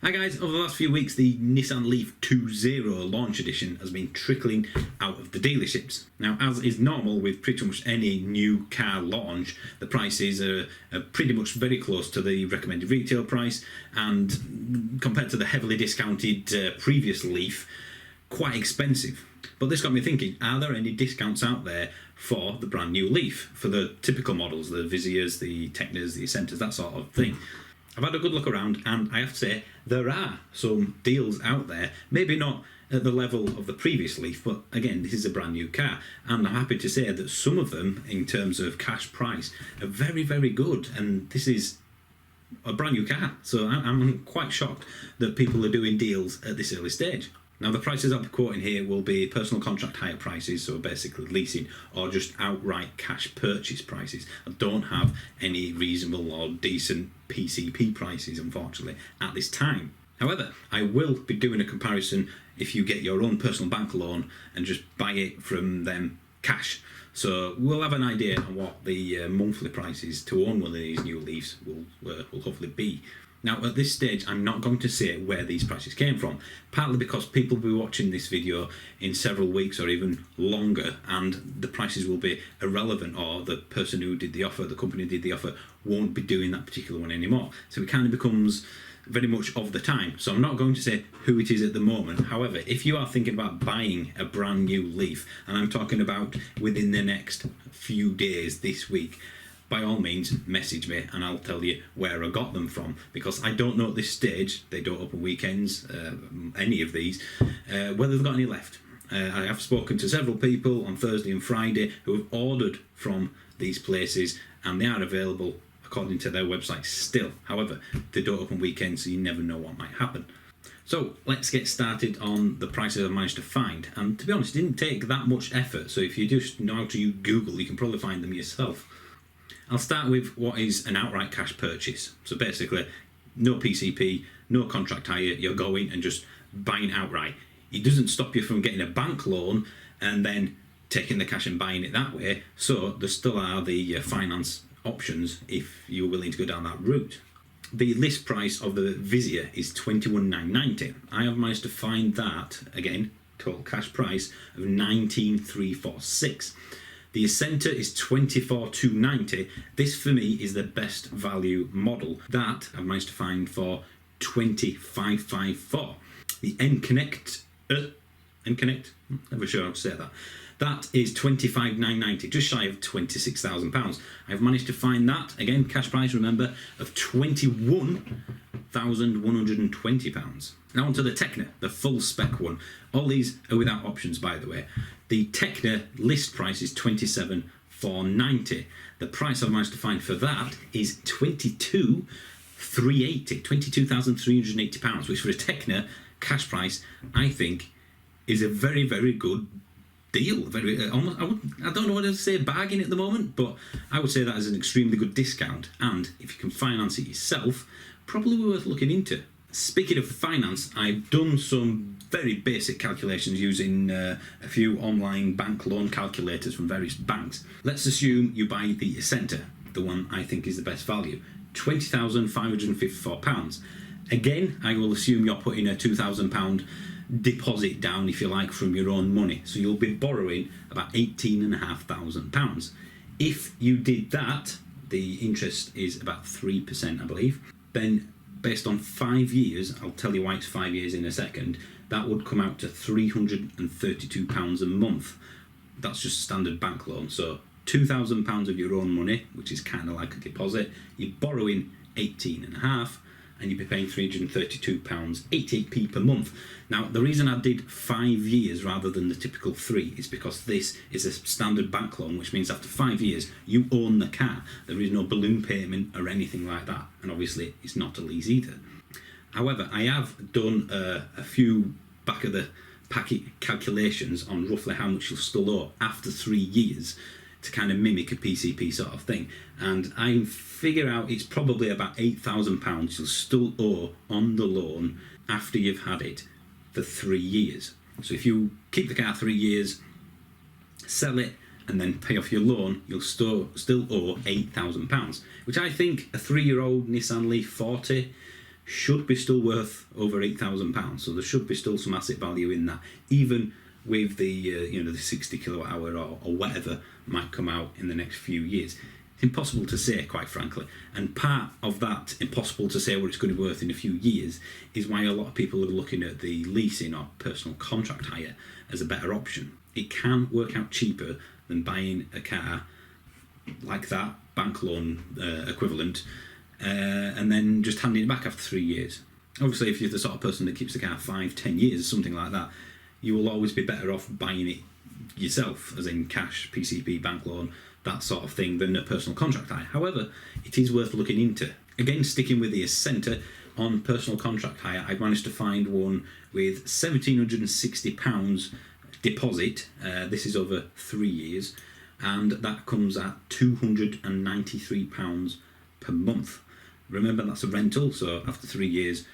Hi guys, over the last few weeks the Nissan Leaf 2.0 launch edition has been trickling out of the dealerships. Now, as is normal with pretty much any new car launch, the prices are pretty much very close to the recommended retail price, and compared to the heavily discounted previous Leaf, quite expensive. But this got me thinking, are there any discounts out there for the brand new Leaf, for the typical models, the Viziers, the Tecnas, the Ascentas, that sort of thing? I've had a good look around and I have to say there are some deals out there, maybe not at the level of the previous Leaf, but again, this is a brand new car, and I'm happy to say that some of them, in terms of cash price, are very, very good, and this is a brand new car, so I'm quite shocked that people are doing deals at this early stage. Now, the prices I'll be quoting here will be personal contract hire prices, so basically leasing, or just outright cash purchase prices. I don't have any reasonable or decent PCP prices, unfortunately, at this time. However, I will be doing a comparison if you get your own personal bank loan and just buy it from them cash. So we'll have an idea on what the monthly prices to own one of these new Leafs will hopefully be. Now, at this stage, I'm not going to say where these prices came from, partly because people will be watching this video in several weeks or even longer, and the prices will be irrelevant, or the person who did the offer, the company who did the offer, won't be doing that particular one anymore. So it kind of becomes very much of the time. So I'm not going to say who it is at the moment. However, if you are thinking about buying a brand new Leaf, and I'm talking about within the next few days this week, by all means, message me and I'll tell you where I got them from, because I don't know at this stage, they don't open weekends, any of these, whether they've got any left. I have spoken to several people on Thursday and Friday who have ordered from these places, and they are available according to their website still. However, they don't open weekends, so you never know what might happen. So let's get started on the prices I managed to find, and to be honest, it didn't take that much effort, so if you just know how to use Google, you can probably find them yourself. I'll start with what is an outright cash purchase. So basically, no PCP, no contract hire, you're going and just buying outright. It doesn't stop you from getting a bank loan and then taking the cash and buying it that way. So there still are the finance options if you're willing to go down that route. The list price of the Vizier is $21,990. I have managed to find that, again, total cash price of $19,346. The Ascenta is $24,290. This for me is the best value model. That I've managed to find for $25,554. The N-Connect, never sure how to say that. That is $25,990, just shy of £26,000. I've managed to find that, again, cash price, remember, of £21,120. Now onto the Tecna, the full spec one. All these are without options, by the way. The Tecna list price is $27,490. The price I've managed to find for that is £22,380, which for a Tecna cash price, I think, is a very, very good deal. Very almost, I don't know what to say, bargain at the moment, but I would say that is an extremely good discount, and if you can finance it yourself, probably worth looking into. Speaking of finance, I've done some very basic calculations using a few online bank loan calculators from various banks. Let's assume you buy the Ascenta, the one I think is the best value, £20,554. Again, I will assume you're putting a £2,000 deposit down, if you like, from your own money. So you'll be borrowing about £18,500. If you did that, the interest is about 3%, I believe. Then, based on 5 years, I'll tell you why it's 5 years in a second, that would come out to £332 a month. That's just standard bank loan. So £2,000 of your own money, which is kind of like a deposit, you're borrowing 18.5, and you'd be paying £332, 88p per month. Now, the reason I did 5 years rather than the typical 3 is because this is a standard bank loan, which means after 5 years, you own the car. There is no balloon payment or anything like that, and obviously it's not a lease either. However, I have done a few back of the packet calculations on roughly how much you'll still owe after 3 years, to kind of mimic a PCP sort of thing, and I figure out it's probably about £8,000 you'll still owe on the loan after you've had it for 3 years. So if you keep the car 3 years, sell it, and then pay off your loan, you'll still owe £8,000, which I think a 3-year-old Nissan Leaf 40 should be still worth over £8,000. So there should be still some asset value in that, even with the the 60 kilowatt hour or whatever might come out in the next few years. It's impossible to say, quite frankly, and part of that impossible to say what it's going to be worth in a few years is why a lot of people are looking at the leasing or personal contract hire as a better option. It can work out cheaper than buying a car like that, bank loan equivalent, and then just handing it back after 3 years. Obviously, if you're the sort of person that keeps the car 5-10 years, something like that, you will always be better off buying it yourself, as in cash, PCP, bank loan, that sort of thing, than a personal contract hire. However, it is worth looking into. Again, sticking with the Ascenta, on personal contract hire, I've managed to find one with £1,760 deposit. This is over 3 years, and that comes at £293 per month. Remember, that's a rental, so after 3 years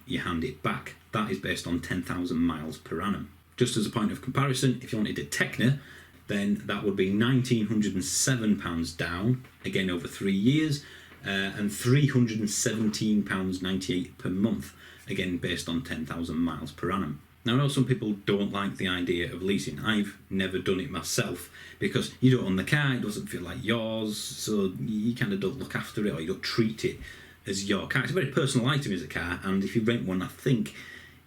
you hand it back. That is based on 10,000 miles per annum. Just as a point of comparison, if you wanted a Tecna, then that would be £1,907 down, again over 3 years, and £317.98 per month, again based on 10,000 miles per annum. Now, I know some people don't like the idea of leasing. I've never done it myself because you don't own the car, it doesn't feel like yours, so you kind of don't look after it or you don't treat it as your car. It's a very personal item as a car, and if you rent one, I think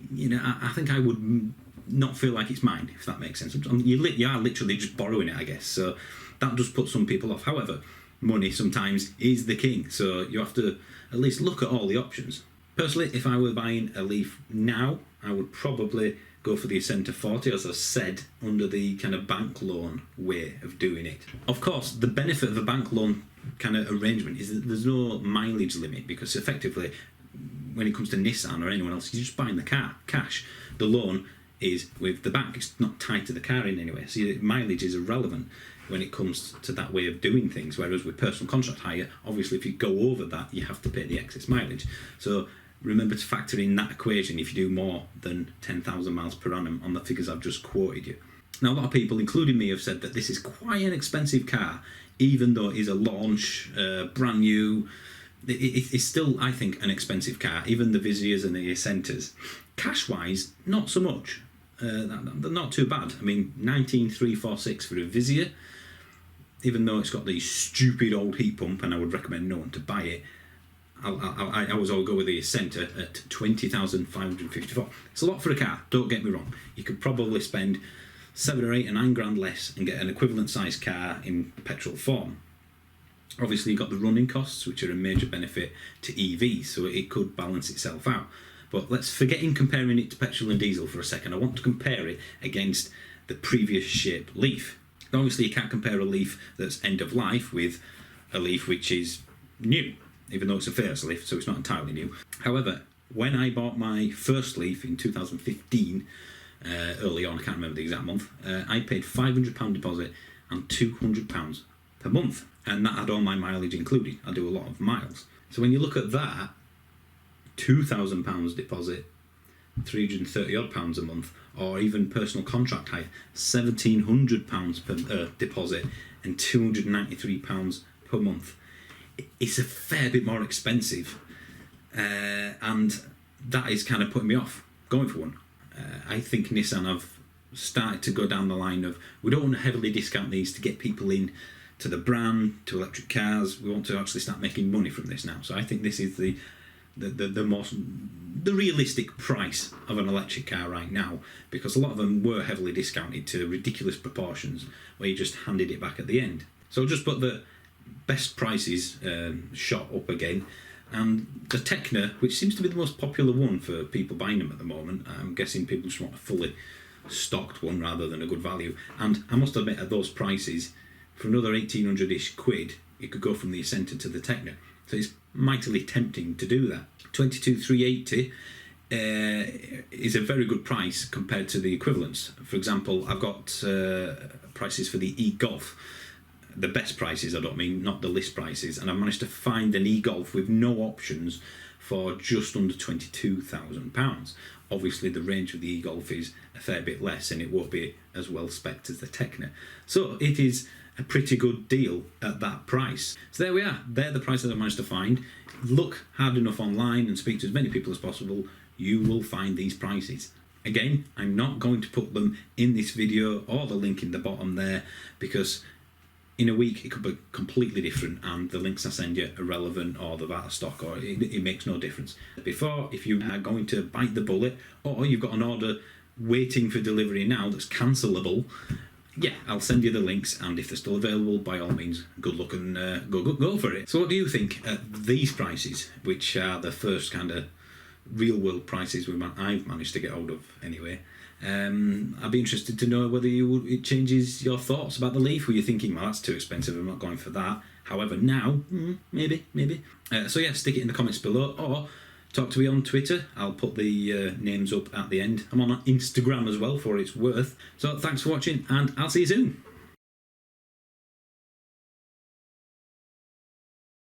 I would not feel like it's mine, if that makes sense. You are literally just borrowing it, I guess, so that does put some people off. However, money sometimes is the king, so you have to at least look at all the options. Personally, if I were buying a Leaf now, I would probably go for the Ascenta 40, as I said, under the kind of bank loan way of doing it. Of course, the benefit of a bank loan kind of arrangement is that there's no mileage limit, because effectively, when it comes to Nissan or anyone else, you're just buying the car, cash. The loan is with the bank, it's not tied to the car in any way, so your mileage is irrelevant when it comes to that way of doing things, whereas with personal contract hire, obviously if you go over that, you have to pay the excess mileage. So remember to factor in that equation if you do more than 10,000 miles per annum on the figures I've just quoted you. Now, a lot of people, including me, have said that this is quite an expensive car, even though it is a launch, brand new. It's still, I think, an expensive car, even the Viziers and the Ascentas. Cash-wise, not so much. They're not too bad. I mean, 19,346 for a Vizier, even though it's got the stupid old heat pump, and I would recommend no one to buy it. I always go with the Ascenta at 20,554. It's a lot for a car, don't get me wrong. You could probably spend 7 or 8 or 9 grand less and get an equivalent size car in petrol form. Obviously, you've got the running costs, which are a major benefit to EVs, so it could balance itself out. But let's forget in comparing it to petrol and diesel for a second. I want to compare it against the previous shape Leaf. Now, obviously, you can't compare a Leaf that's end of life with a Leaf which is new, even though it's a facelift, so it's not entirely new. However, when I bought my first Leaf in 2015, early on, I can't remember the exact month, I paid £500 deposit and £200 per month, and that had all my mileage included. I do a lot of miles. So when you look at that, £2,000 deposit, £330 odd a month, or even personal contract hire, £1,700 per deposit and £293 per month. It's a fair bit more expensive, and that is kind of putting me off going for one. I think Nissan have started to go down the line of, we don't want to heavily discount these to get people in to the brand, to electric cars. We want to actually start making money from this now. So I think this is the realistic price of an electric car right now, because a lot of them were heavily discounted to ridiculous proportions where you just handed it back at the end. So just put the best prices shot up again, and the Tecna, which seems to be the most popular one for people buying them at the moment. I'm guessing people just want a fully stocked one rather than a good value, and I must admit, at those prices, for another 1,800-ish quid, you could go from the Ascenta to the Tecna. So it's mightily tempting to do that. 22,380 is a very good price compared to the equivalents. For example, I've got prices for the e-Golf. The best prices, I don't mean, not the list prices, and I've managed to find an e-Golf with no options for just under £22,000. Obviously, the range of the e-Golf is a fair bit less, and it won't be as well spec'd as the Tecna. So it is a pretty good deal at that price. So there we are. They're the prices I managed to find. Look hard enough online and speak to as many people as possible. You will find these prices. Again, I'm not going to put them in this video or the link in the bottom there, because in a week it could be completely different and the links I send you are relevant or they're out of stock, or it makes no difference. Before, if you are going to bite the bullet or you've got an order waiting for delivery now that's cancelable, yeah, I'll send you the links, and if they're still available, by all means, good luck and go for it. So what do you think at these prices, which are the first kind of real world prices I've managed to get hold of anyway? I'd be interested to know whether it changes your thoughts about the Leaf. Were you thinking, well, that's too expensive, I'm not going for that? However, now, maybe. So yeah, stick it in the comments below, or talk to me on Twitter. I'll put the names up at the end. I'm on Instagram as well, for what it's worth. So thanks for watching, and I'll see you soon.